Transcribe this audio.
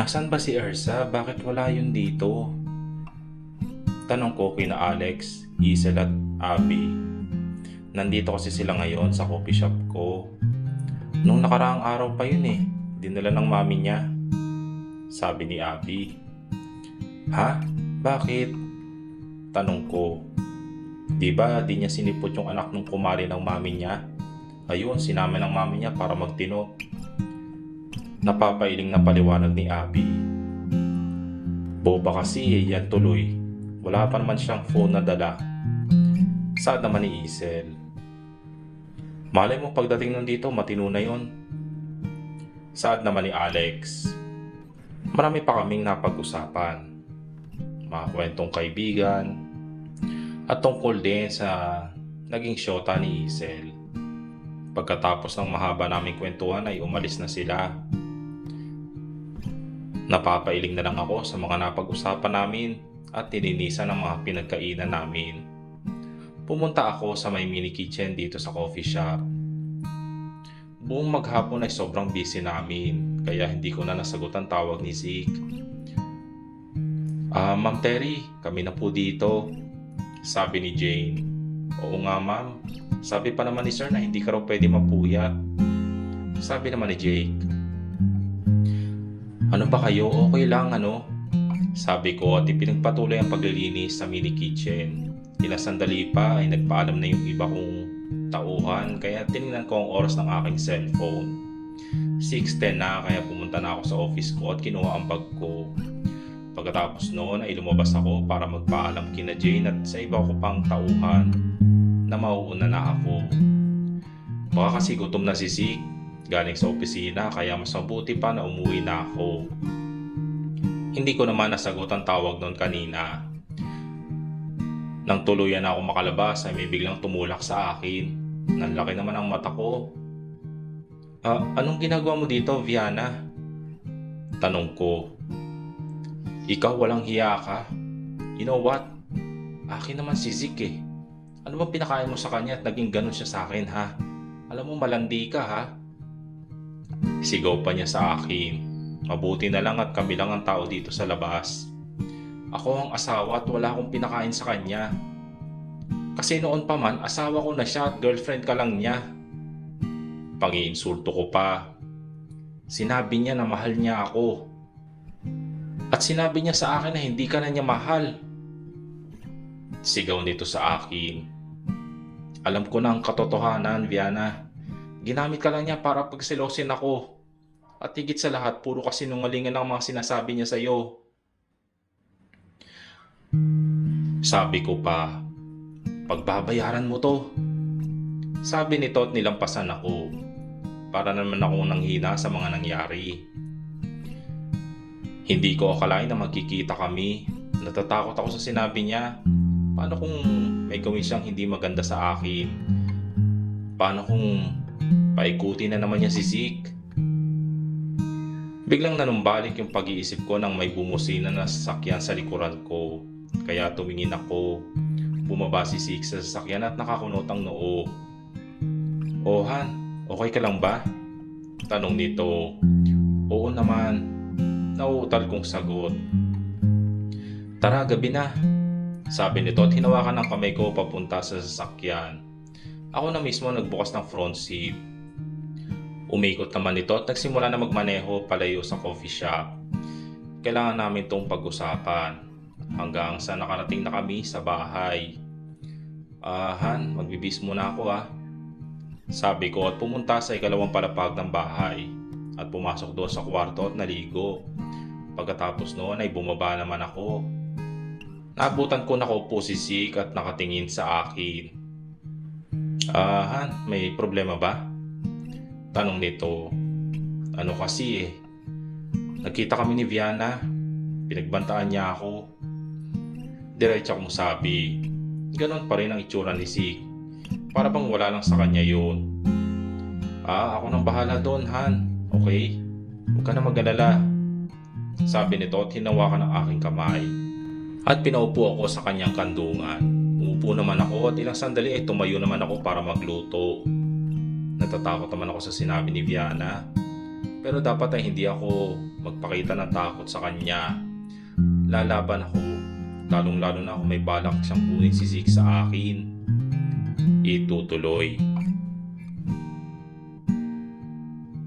Nasaan ba si Ersa? Bakit wala yun dito? Tanong ko kina Alex, Isel at Abby. Nandito kasi sila ngayon sa coffee shop ko. Nung nakaraang araw pa yun eh. Dinala ng mami niya. Sabi ni Abby. Ha? Bakit? Tanong ko. Di ba di niya sinipot yung anak ng kumari ng mami niya? Ayun, sinama ng mami niya para magtino. Napapailing na paliwanag ni Abby. Boba kasi yan tuloy. Wala pa naman siyang phone na dala. Sad naman ni Isel. Malay mo pagdating nun dito matino na yun. Sad naman ni Alex. Marami pa kaming napag-usapan. Mga kwentong kaibigan. At tungkol din sa naging syota ni Isel. Pagkatapos ng mahaba naming kwentuhan ay umalis na sila. Napapailing na lang ako sa mga napag-usapan namin at tininisan ng mga pinagkainan namin. Pumunta ako sa may mini kitchen dito sa coffee shop. Buong maghapon ay sobrang busy namin kaya hindi ko na nasagot ang tawag ni Zeke. Ma'am Terry, kami na po dito. Sabi ni Jane. Oo nga ma'am. Sabi pa naman ni sir na hindi ka raw pwede mapuyat. Sabi naman ni Jake. Ano ba kayo? Okay lang ano? Sabi ko at ipinagpatuloy ang paglilinis sa mini kitchen. Ilang sandali pa ay nagpaalam na yung iba kong tauhan kaya tinignan ko ang oras ng aking cellphone. 6:10 na kaya pumunta na ako sa office ko at kinuha ang bag ko. Pagkatapos noon ay lumabas ako para magpaalam kina Jane at sa iba ko pang tauhan na mauuna na ako. Baka kasi gutom na si Zeke galing sa opisina kaya mas mabuti pa na umuwi na ako. Hindi ko naman nasagot ang tawag noon kanina. Nang tuluyan na ako makalabas ay may biglang tumulak sa akin. Nanlaki naman ang mata ko. Anong ginagawa mo dito, Viana? Tanong ko. Ikaw walang hiya ka? You know what? Akin naman si Zeke eh. Ano bang pinakain mo sa kanya at naging ganun siya sa akin ha? Alam mo malandi ka ha? Sigaw pa niya sa akin. Mabuti na lang at kami lang ang tao dito sa labas. Ako ang asawa at wala akong pinakain sa kanya. Kasi noon pa man, asawa ko na siya at girlfriend ka lang niya. Pangiinsulto ko pa. Sinabi niya na mahal niya ako. At sinabi niya sa akin na hindi ka na niya mahal. Sigaw nito sa akin. Alam ko na ang katotohanan, Viana. Ginamit ka lang niya para pagsilosin ako. At higit sa lahat, puro kasinungalingan ang mga sinasabi niya sa iyo. Sabi ko pa, pagbabayaran mo to. Sabi nito at nilampasan ako. Para naman akong nanghina sa mga nangyari. Hindi ko akalain na magkikita kami. Natatakot ako sa sinabi niya. Paano kung may gawin siyang hindi maganda sa akin? Paano kung paikutin na naman niya si Zeke? Biglang nanumbalik yung pag-iisip ko nang may bumusina na sasakyan sa likuran ko. Kaya tumingin ako. Bumaba si Zeke sa sasakyan at nakakunot ang noo. Oh Han, okay ka lang ba? Tanong nito. Oo naman. Nauutal kong sagot. Tara, gabi na. Sabi nito at hinawakan ng kamay ko papunta sa sasakyan. Ako na mismo nagbukas ng front seat. Umikot naman ito at nagsimula na magmaneho palayo sa coffee shop. Kailangan namin itong pag-usapan hanggang sa nakarating na kami sa bahay. Han, magbibis muna ako ha. Sabi ko at pumunta sa ikalawang palapag ng bahay at pumasok doon sa kwarto at naligo. Pagkatapos noon ay bumaba naman ako. Naabutan ko nakaupo si Zeke at nakatingin sa akin. Han, may problema ba? Tanong nito. Ano kasi eh. Nagkita kami ni Viana. Pinagbantaan niya ako. Diretso akong sabi. Ganon pa rin ang itsura ni Zeke. Para bang wala lang sa kanya yun. Ako nang bahala doon, Han. Okay? Huwag ka na mag-alala. Sabi nito at hinawakan ang aking kamay. At pinaupo ako sa kanyang kandungan. Umupo naman ako at ilang sandali ay tumayo naman ako para magluto. Natatakot naman ako sa sinabi ni Viana. Pero dapat ay hindi ako magpakita ng takot sa kanya. Lalaban ako, lalong lalo na kung may balak siyang kunin si Zeke sa akin. Itutuloy.